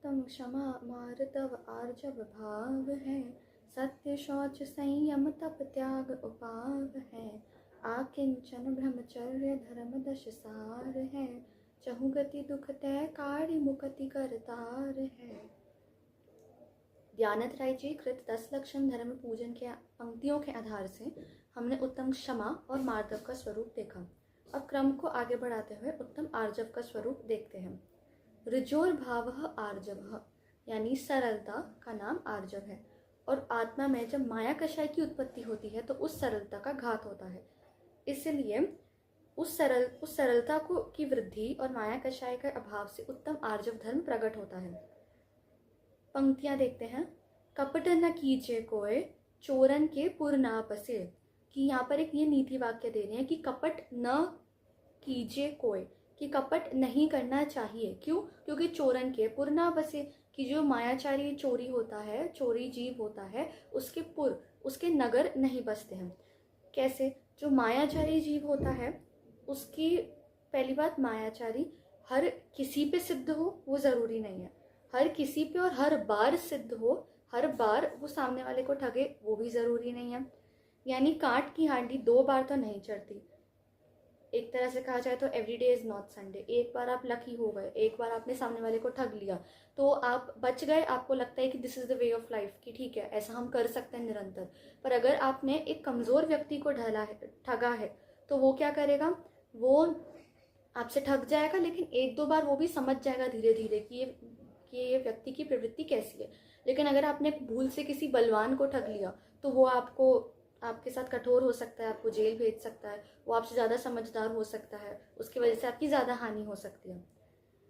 उत्तम क्षमा मार्दव आर्जव भाव है। सत्य शौच संयम तप त्याग उपाव है। आकिंचन ब्रह्मचर्य धर्म दश सार है। चहुगति दुख तय कारि मुकति करतार है। दयानंद राय जी कृत 10 लक्षण धर्म पूजन के पंक्तियों के आधार से हमने उत्तम क्षमा और मार्दव का स्वरूप देखा। अब क्रम को आगे बढ़ाते हुए उत्तम आर्जव का स्वरूप देखते हैं। ऋजोर भावः आर्जवः, यानी सरलता का नाम आर्जव है। और आत्मा में जब माया कषाय की उत्पत्ति होती है तो उस सरलता का घात होता है। इसलिए उस सरलता को की वृद्धि और माया कषाय के अभाव से उत्तम आर्जव धर्म प्रकट होता है। पंक्तियां देखते हैं। कपट न कीजे कोय चोरन के पुर ना पसे, कि यहाँ पर एक ये नीति वाक्य दे रहे हैं कि कपट न कीजे कोय, कि कपट नहीं करना चाहिए। क्यों? क्योंकि चोरन के पुर ना बसे, कि जो मायाचारी चोरी होता है, चोरी जीव होता है, उसके पुर, उसके नगर नहीं बसते हैं। कैसे? जो मायाचारी जीव होता है उसकी पहली बात, मायाचारी हर किसी पे सिद्ध हो वो ज़रूरी नहीं है। हर किसी पे और हर बार सिद्ध हो, हर बार वो सामने वाले को ठगे, वो भी ज़रूरी नहीं है। यानी कांट की हांडी 2 बार तो नहीं चढ़ती। एक तरह से कहा जाए तो every day is not Sunday. एक बार आप लकी हो गए, एक बार आपने सामने वाले को ठग लिया तो आप बच गए, आपको लगता है कि this is the way of life, कि ठीक है ऐसा हम कर सकते हैं निरंतर। पर अगर आपने एक कमज़ोर व्यक्ति को ठगा है तो वो क्या करेगा? वो आपसे ठग जाएगा, लेकिन 1-2 बार वो भी समझ जाएगा धीरे धीरे कि ये व्यक्ति की प्रवृत्ति कैसी है। लेकिन अगर आपने भूल से किसी बलवान को ठग लिया तो वो आपके साथ कठोर हो सकता है, आपको जेल भेज सकता है, वो आपसे ज़्यादा समझदार हो सकता है, उसकी वजह से आपकी ज़्यादा हानि हो सकती है।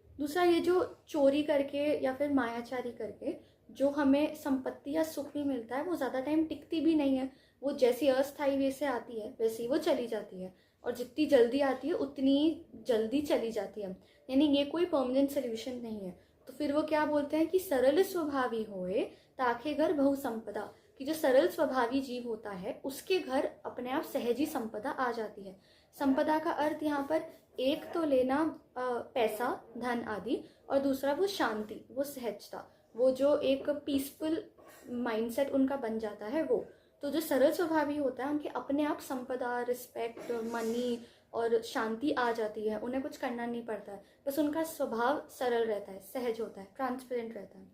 दूसरा, ये जो चोरी करके या फिर मायाचारी करके जो हमें संपत्ति या सुख भी मिलता है वो ज़्यादा टाइम टिकती भी नहीं है। वो जैसी अस्थायी वे से आती है वैसे ही वो चली जाती है, और जितनी जल्दी आती है उतनी जल्दी चली जाती है। यानी ये कोई परमानेंट सोल्यूशन नहीं है। तो फिर वो क्या बोलते हैं कि सरल स्वभावी होए ताके घर बहु संपदा, कि जो सरल स्वभावी जीव होता है उसके घर अपने आप सहज ही संपदा आ जाती है। संपदा का अर्थ यहाँ पर एक तो लेना पैसा, धन आदि, और दूसरा वो शांति, वो सहजता, वो जो एक पीसफुल माइंडसेट उनका बन जाता है वो। तो जो सरल स्वभावी होता है उनके अपने आप संपदा, रिस्पेक्ट, मनी और शांति आ जाती है। उन्हें कुछ करना नहीं पड़ता है, बस उनका स्वभाव सरल रहता है, सहज होता है, ट्रांसपेरेंट रहता है।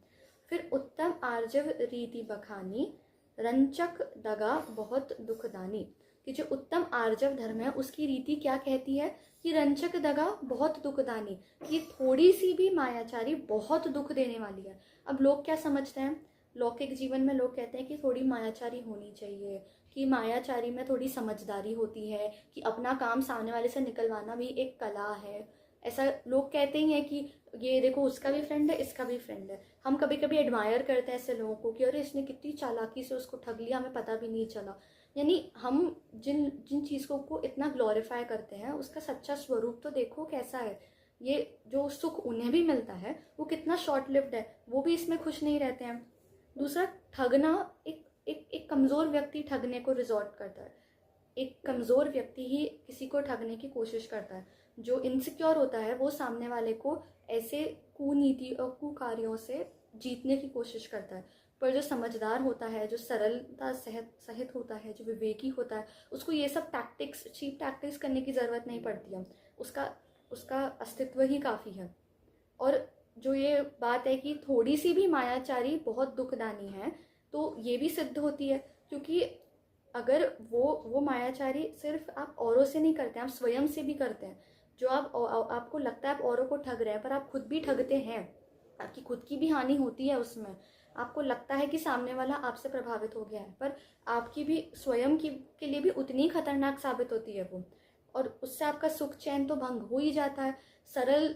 फिर उत्तम आर्जव रीति बखानी, रंचक दगा बहुत दुखदानी, कि जो उत्तम आर्जव धर्म है उसकी रीति क्या कहती है कि रंचक दगा बहुत दुखदानी, कि थोड़ी सी भी मायाचारी बहुत दुख देने वाली है। अब लोग क्या समझते हैं? लौकिक जीवन में लोग कहते हैं कि थोड़ी मायाचारी होनी चाहिए, कि मायाचारी में थोड़ी समझदारी होती है, कि अपना काम सामने वाले से निकलवाना भी एक कला है। ऐसा लोग कहते ही हैं कि ये देखो उसका भी फ्रेंड है, इसका भी फ्रेंड है। हम कभी कभी एडमायर करते हैं ऐसे लोगों को कि अरे इसने कितनी चालाकी से उसको ठग लिया, हमें पता भी नहीं चला। यानी हम जिन जिन चीज़ों को इतना ग्लोरीफाई करते हैं उसका सच्चा स्वरूप तो देखो कैसा है। ये जो सुख उन्हें भी मिलता है वो कितना शॉर्ट लिव्ड है, वो भी इसमें खुश नहीं रहते हैं। दूसरा, ठगना, एक कमज़ोर व्यक्ति ठगने को रिजॉर्ट करता है। एक कमज़ोर व्यक्ति ही किसी को ठगने की कोशिश करता है। जो इनसिक्योर होता है वो सामने वाले को ऐसे कुनीति और कुकार्यों से जीतने की कोशिश करता है। पर जो समझदार होता है, जो सरलता सहित होता है, जो विवेकी होता है, उसको ये सब टैक्टिक्स, चीप टैक्टिक्स करने की ज़रूरत नहीं पड़ती है। उसका अस्तित्व ही काफ़ी है। और जो ये बात है कि थोड़ी सी भी मायाचारी बहुत दुखदानी है, तो ये भी सिद्ध होती है, क्योंकि अगर वो मायाचारी सिर्फ आप औरों से नहीं करते, आप स्वयं से भी करते हैं। जो आपको लगता है आप औरों को ठग रहे हैं, पर आप खुद भी ठगते हैं, आपकी खुद की भी हानि होती है उसमें। आपको लगता है कि सामने वाला आपसे प्रभावित हो गया है, पर आपकी भी स्वयं के लिए भी उतनी खतरनाक साबित होती है वो, और उससे आपका सुख चैन तो भंग हो ही जाता है। सरल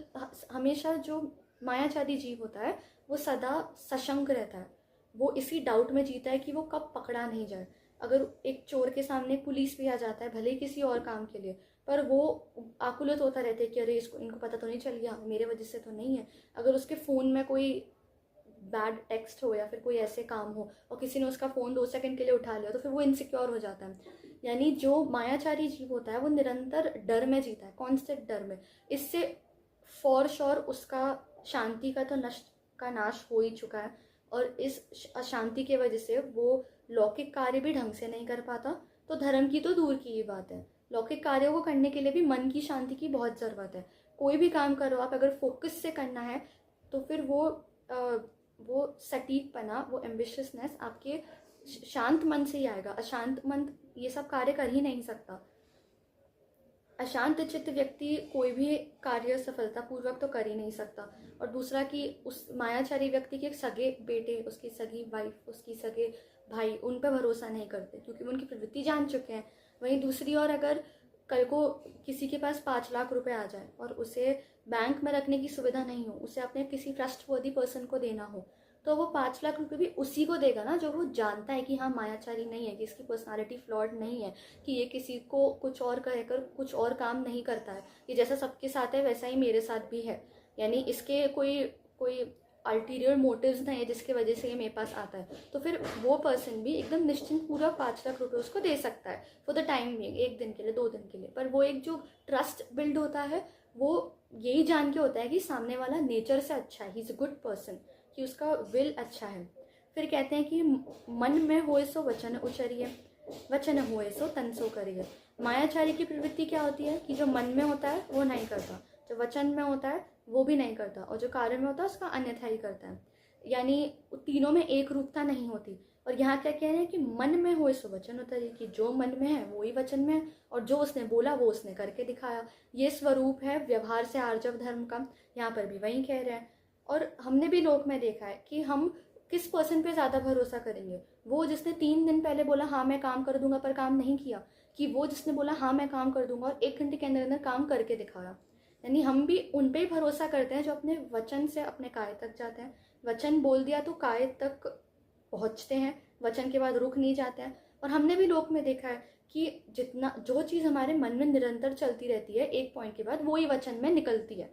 हमेशा जो मायाचारी जीव होता है वो सदा सशंक रहता है। वो इसी डाउट में जीता है कि वो कब पकड़ा नहीं जाए। अगर एक चोर के सामने पुलिस भी आ जाता है, भले ही किसी और काम के लिए, पर वो आकुलित होता रहता है कि अरे इनको पता तो नहीं चल गया, मेरे वजह से तो नहीं है। अगर उसके फ़ोन में कोई बैड टेक्स्ट हो या फिर कोई ऐसे काम हो और किसी ने उसका फ़ोन 2 सेकंड के लिए उठा लिया तो फिर वो इनसिक्योर हो जाता है। यानी जो मायाचारी जीव होता है वो निरंतर डर में जीता है, कॉन्स्टेंट डर में। इससे फॉर श्योर उसका शांति का तो नष्ट का नाश हो ही चुका है, और इस अशांति की वजह से वो लौकिक कार्य भी ढंग से नहीं कर पाता। तो धर्म की तो दूर की ही बात है, लौकिक कार्यों को करने के लिए भी मन की शांति की बहुत ज़रूरत है। कोई भी काम करो आप, अगर फोकस से करना है तो फिर वो सटीकपना, वो एम्बिशियसनेस आपके शांत मन से ही आएगा। अशांत मन ये सब कार्य कर ही नहीं सकता। अशांत चित्त व्यक्ति कोई भी कार्य सफलतापूर्वक तो कर ही नहीं सकता। और दूसरा कि उस मायाचारी व्यक्ति के सगे बेटे, उसकी सगी वाइफ, उसकी सगे भाई, उन पर भरोसा नहीं करते क्योंकि वो उनकी प्रवृत्ति जान चुके हैं। वहीं दूसरी ओर अगर कल को किसी के पास 5 लाख रुपए आ जाए और उसे बैंक में रखने की सुविधा नहीं हो, उसे अपने किसी ट्रस्टवर्दी पर्सन को देना हो, तो वो 5 लाख रुपए भी उसी को देगा ना जो वो जानता है कि हाँ मायाचारी नहीं है, कि इसकी पर्सनालिटी फ्लॉड नहीं है, कि ये किसी को कुछ और कहकर कुछ और काम नहीं करता है, ये जैसा सबके साथ है वैसा ही मेरे साथ भी है, यानी इसके कोई कोई अल्टीरियर मोटिव्स नहीं है जिसकी वजह से ये मेरे पास आता है। तो फिर वो पर्सन भी एकदम निश्चिंत पूरा 5 लाख रुपए उसको दे सकता है फॉर द टाइम बिंग, 1 दिन के लिए, 2 दिन के लिए। पर वो एक जो ट्रस्ट बिल्ड होता है वो यही जान के होता है कि सामने वाला नेचर से अच्छा है, he is a good person, कि उसका विल अच्छा है। फिर कहते हैं कि मन में होए सो वचन उचरिए, वचन होए सो तन सो करिए। मायाचारी की प्रवृत्ति क्या होती है कि जो मन में होता है वो नहीं करता, जो वचन में होता है वो भी नहीं करता, और जो कार्य में होता है उसका अन्यथा ही करता है। यानी तीनों में एक रूपता नहीं होती। और यहाँ क्या कह रहे हैं कि मन में होए सो वचन उतरिए, कि जो मन में है वो ही वचन में है, और जो उसने बोला वो उसने करके दिखाया। ये स्वरूप है व्यवहार से आर्जव धर्म का। यहाँ पर भी वही कह रहे हैं। और हमने भी लोक में देखा है कि हम किस पर्सन पे ज़्यादा भरोसा करेंगे, वो जिसने 3 दिन पहले बोला हाँ मैं काम कर दूंगा पर काम नहीं किया, कि वो जिसने बोला हाँ मैं काम कर दूंगा और 1 घंटे के अंदर अंदर काम करके दिखाया। यानी हम भी उन पे ही भरोसा करते हैं जो अपने वचन से अपने काय तक जाते हैं। वचन बोल दिया तो काय तक पहुंचते हैं, वचन के बाद रुक नहीं जाते हैं। और हमने भी लोक में देखा है कि जितना जो चीज़ हमारे मन में निरंतर चलती रहती है, एक पॉइंट के बाद वो ही वचन में निकलती है।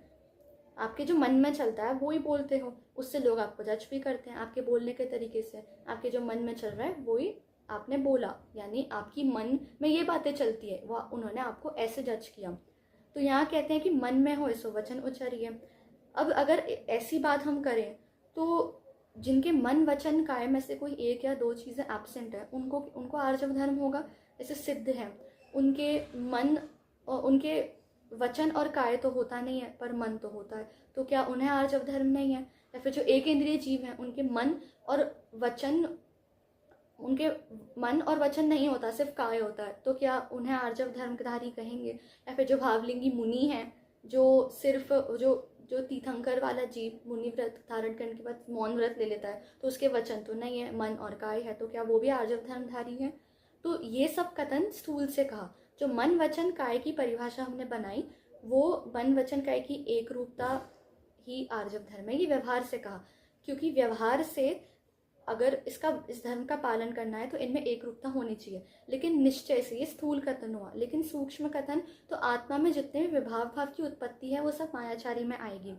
आपके जो मन में चलता है वो ही बोलते हो, उससे लोग आपको जज भी करते हैं आपके बोलने के तरीके से। आपके जो मन में चल रहा है वो ही आपने बोला, यानी आपकी मन में ये बातें चलती है, वो उन्होंने आपको ऐसे जज किया। तो यहाँ कहते हैं कि मन में हो सो वचन उचरिए। अब अगर ऐसी बात हम करें तो जिनके मन वचन काय में से कोई 1 या 2 चीज़ें एब्सेंट है उनको आर्जव धर्म होगा, ऐसे सिद्ध है। उनके मन और उनके वचन और काय तो होता नहीं है पर मन तो होता है, तो क्या उन्हें आर्जव धर्म नहीं है? या फिर जो एक इंद्रिय जीव हैं उनके मन और वचन नहीं होता, सिर्फ काय होता है, तो क्या उन्हें आर्जव धर्मधारी कहेंगे? या फिर जो भावलिंगी मुनि हैं, जो सिर्फ जो तीर्थंकर वाला जीव मुनि व्रत धारण करने के बाद मौन व्रत ले लेता है, तो उसके वचन तो नहीं है, मन और काय है, तो क्या वो भी आर्जव धर्मधारी है? तो ये सब कथन स्थूल से कहा। जो मन वचन काय की परिभाषा हमने बनाई, वो मन वचन काय की एक रूपता ही आर्जव धर्म है, ये व्यवहार से कहा। क्योंकि व्यवहार से अगर इस धर्म का पालन करना है तो इनमें एक रूपता होनी चाहिए। लेकिन निश्चय से, ये स्थूल कथन हुआ, लेकिन सूक्ष्म कथन तो आत्मा में जितने भी विभाव भाव की उत्पत्ति है वो सब मायाचारी में आएगी।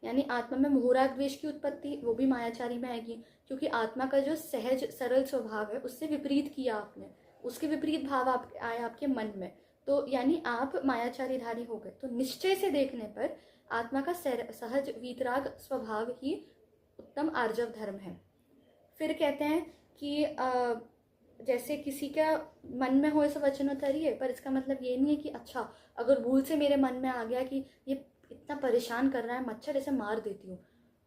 यानी आत्मा में मोहराग द्वेष की उत्पत्ति, वो भी मायाचारी में आएगी, क्योंकि आत्मा का जो सहज सरल स्वभाव है उससे विपरीत किया आपने, उसके विपरीत भाव आए आपके मन में, तो यानी आप मायाचारी धारी हो गए। तो निश्चय से देखने पर आत्मा का सहज वीतराग स्वभाव ही उत्तम आर्जव धर्म है। फिर कहते हैं कि जैसे किसी का मन में हो ऐसा वचन उतरिए, पर इसका मतलब ये नहीं है कि अच्छा अगर भूल से मेरे मन में आ गया कि ये इतना परेशान कर रहा है मच्छर, इसे मार देती हूँ।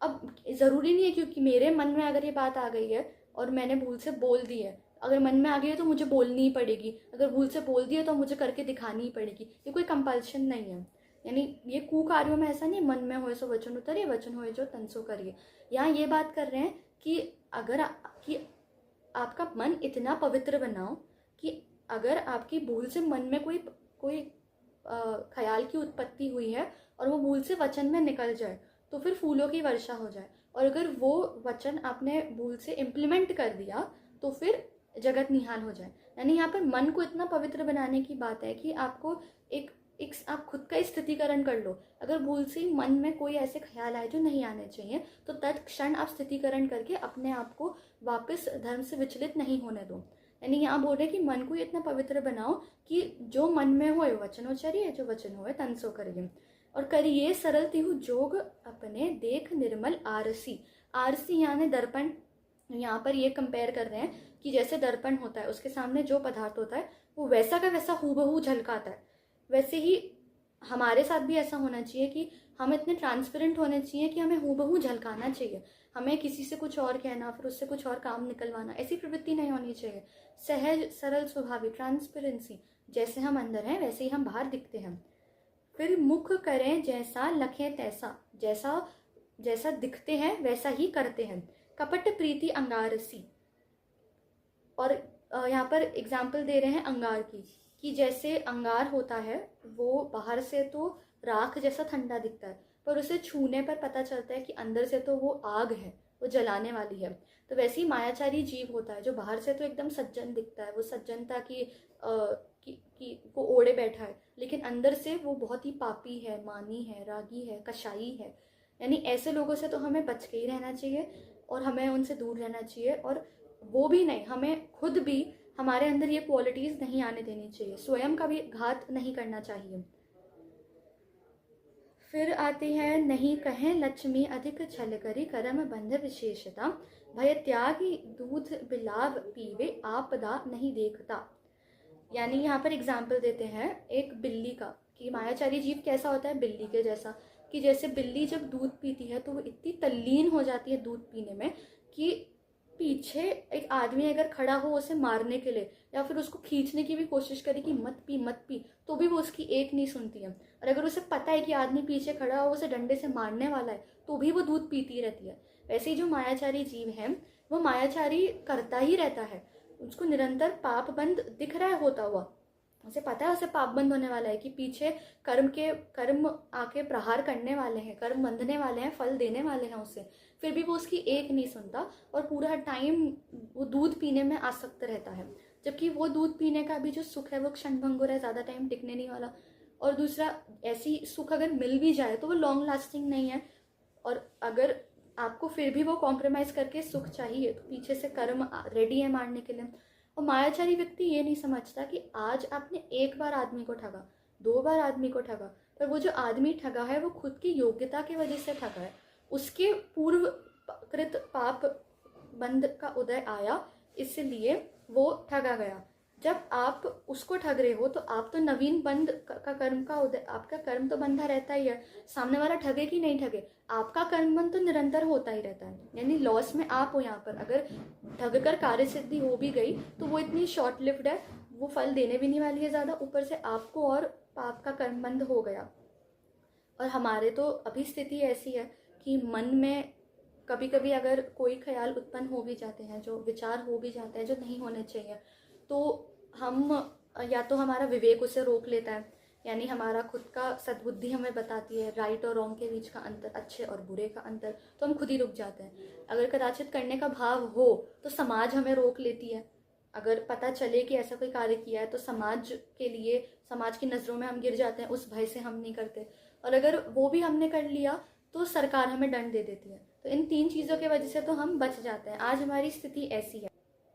अब ज़रूरी नहीं है क्योंकि मेरे मन में अगर ये बात आ गई है और मैंने भूल से बोल दी है, अगर मन में आ गई है तो मुझे बोलनी ही पड़ेगी, अगर भूल से बोल दी है तो मुझे करके दिखानी ही पड़ेगी, ये कोई कंपल्शन नहीं है। यानी ये कुकार्यों में ऐसा नहीं मन में होए सो वचन उतरिए, वचन होए जो तन सो करिए। यहाँ ये बात कर रहे हैं कि अगर कि आपका मन इतना पवित्र बनाओ कि अगर आपकी भूल से मन में कोई ख्याल की उत्पत्ति हुई है और वो भूल से वचन में निकल जाए तो फिर फूलों की वर्षा हो जाए, और अगर वो वचन आपने भूल से इम्प्लीमेंट कर दिया तो फिर जगत निहाल हो जाए। यानी यहाँ पर मन को इतना पवित्र बनाने की बात है कि आपको एक आप खुद का स्थितिकरण कर लो। अगर भूल से मन में कोई ऐसे ख्याल आए जो नहीं आने चाहिए तो तत्क्षण आप स्थितिकरण करके अपने आप को वापस धर्म से विचलित नहीं होने दो। यानी यहाँ बोल रहे कि मन को इतना पवित्र बनाओ कि जो मन में होए वचन उचरिए, जो वचन होए तन सो करिए। और करिए सरल तिहु जोग अपने देख निर्मल आरसी। आरसी यानी दर्पण, यहाँ पर ये कंपेयर कर रहे हैं कि जैसे दर्पण होता है उसके सामने जो पदार्थ होता है वो वैसा का वैसा हूबहू झलकाता है, वैसे ही हमारे साथ भी ऐसा होना चाहिए कि हम इतने ट्रांसपेरेंट होने चाहिए कि हमें हूबहू झलकाना चाहिए। हमें किसी से कुछ और कहना, फिर उससे कुछ और काम निकलवाना, ऐसी प्रवृत्ति नहीं होनी चाहिए। सहज, सरल, स्वाभाविक, ट्रांसपेरेंसी, जैसे हम अंदर हैं वैसे ही हम बाहर दिखते हैं। फिर मुख करें जैसा, लखें तैसा, जैसा जैसा दिखते हैं वैसा ही करते हैं। कपट प्रीति अंगारसी, और यहाँ पर एग्जाम्पल दे रहे हैं अंगार की, कि जैसे अंगार होता है वो बाहर से तो राख जैसा ठंडा दिखता है, पर उसे छूने पर पता चलता है कि अंदर से तो वो आग है, वो जलाने वाली है। तो वैसे ही मायाचारी जीव होता है जो बाहर से तो एकदम सज्जन दिखता है, वो सज्जनता की को ओढ़े बैठा है, लेकिन अंदर से वो बहुत ही पापी है, मानी है, रागी है, कशाई है। यानी ऐसे लोगों से तो हमें बच के ही रहना चाहिए और हमें उनसे दूर रहना चाहिए। और वो भी नहीं, हमें खुद भी हमारे अंदर ये क्वालिटीज नहीं आने देनी चाहिए, स्वयं का भी घात नहीं करना चाहिए। फिर आती है, नहीं कहें लक्ष्मी अधिक छल करी, कर्म बंध विशेषता, भय त्यागी दूध बिलाव पीवे, आपदा नहीं देखता। यानी यहाँ पर एग्जाम्पल देते हैं एक बिल्ली का, कि मायाचारी जीव कैसा होता है, बिल्ली के जैसा, कि जैसे बिल्ली जब दूध पीती है तो वो इतनी तल्लीन हो जाती है दूध पीने में कि पीछे एक आदमी अगर खड़ा हो उसे मारने के लिए या फिर उसको खींचने की भी कोशिश करे कि मत पी मत पी, तो भी वो उसकी एक नहीं सुनती है। और अगर उसे पता है कि आदमी पीछे खड़ा हो उसे डंडे से मारने वाला है, तो भी वो दूध पीती रहती है। वैसे ही जो मायाचारी जीव है वो मायाचारी करता ही रहता है, उसको निरंतर पाप बंद दिख रहा है होता हुआ, उसे पता है उसे पाप बंद होने वाला है, कि पीछे कर्म आके प्रहार करने वाले हैं, कर्म बंधने वाले हैं, फल देने वाले हैं उसे, फिर भी वो उसकी एक नहीं सुनता और पूरा टाइम वो दूध पीने में आसक्त रहता है। जबकि वो दूध पीने का भी जो सुख है वो क्षणभंगुर है, ज़्यादा टाइम टिकने नहीं वाला। और दूसरा, ऐसी सुख अगर मिल भी जाए तो वो लॉन्ग लास्टिंग नहीं है। और अगर आपको फिर भी वो कॉम्प्रोमाइज करके सुख चाहिए तो पीछे से कर्म रेडी है मारने के लिए। और मायाचारी व्यक्ति ये नहीं समझता कि आज आपने एक बार आदमी को ठगा, 2 बार आदमी को ठगा, पर वो जो आदमी ठगा है वो खुद की योग्यता की वजह से ठगा है, उसके पूर्व कृत पाप बंध का उदय आया, इसलिए वो ठगा गया। जब आप उसको ठग रहे हो तो आप तो नवीन बंध का कर्म का उदय, आपका कर्म तो बंधा रहता ही है, सामने वाला ठगे कि नहीं ठगे, आपका कर्म बंध तो निरंतर होता ही रहता है। यानी लॉस में आप हो यहाँ पर, अगर ठग कर कार्य सिद्धि हो भी गई तो वो इतनी शॉर्ट लिव्ड है, वो फल देने भी नहीं वाली है ज़्यादा, ऊपर से आपको और पाप का कर्म बंध हो गया। और हमारे तो अभी स्थिति ऐसी है कि मन में कभी कभी अगर कोई ख्याल उत्पन्न हो भी जाते हैं, जो विचार हो भी जाते हैं जो नहीं होने चाहिए, तो हम या तो हमारा विवेक उसे रोक लेता है, यानी हमारा खुद का सद्बुद्धि हमें बताती है राइट और रॉन्ग के बीच का अंतर, अच्छे और बुरे का अंतर, तो हम खुद ही रुक जाते हैं। अगर कदाचित करने का भाव हो तो समाज हमें रोक लेती है, अगर पता चले कि ऐसा कोई कार्य किया है तो समाज के लिए, समाज की नज़रों में हम गिर जाते हैं, उस भय से हम नहीं करते। और अगर वो भी हमने कर लिया तो सरकार हमें दंड दे देती है। तो इन 3 चीज़ों की वजह से तो हम बच जाते हैं। आज हमारी स्थिति ऐसी है।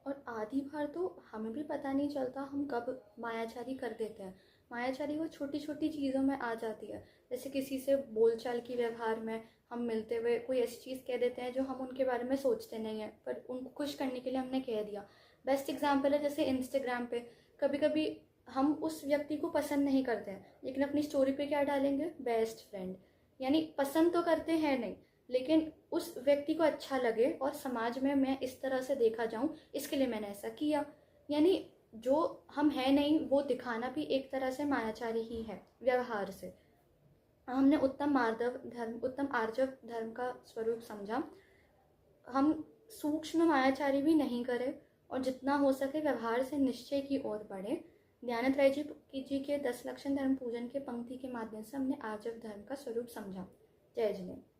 और आधी बार तो हमें भी पता नहीं चलता हम कब मायाचारी कर देते हैं। मायाचारी वो छोटी छोटी चीज़ों में आ जाती है, जैसे किसी से बोलचाल की व्यवहार में हम मिलते हुए कोई ऐसी चीज़ कह देते हैं जो हम उनके बारे में सोचते नहीं हैं, पर उनको खुश करने के लिए हमने कह दिया। बेस्ट एग्जाम्पल है जैसे इंस्टाग्राम पे, कभी कभी हम उस व्यक्ति को पसंद नहीं करते हैं, लेकिन अपनी स्टोरी पे क्या डालेंगे, बेस्ट फ्रेंड। यानी पसंद तो करते हैं नहीं, लेकिन उस व्यक्ति को अच्छा लगे और समाज में मैं इस तरह से देखा जाऊं, इसके लिए मैंने ऐसा किया। यानी जो हम हैं नहीं वो दिखाना भी एक तरह से मायाचारी ही है व्यवहार से। हमने उत्तम मार्दव धर्म, उत्तम आर्जव धर्म का स्वरूप समझा। हम सूक्ष्म मायाचारी भी नहीं करें और जितना हो सके व्यवहार से निश्चय की ओर बढ़े। दयानंद जी के 10 लक्षण धर्म पूजन के पंक्ति के माध्यम से हमने आर्जव धर्म का स्वरूप समझा। जय जिनेन्द्र।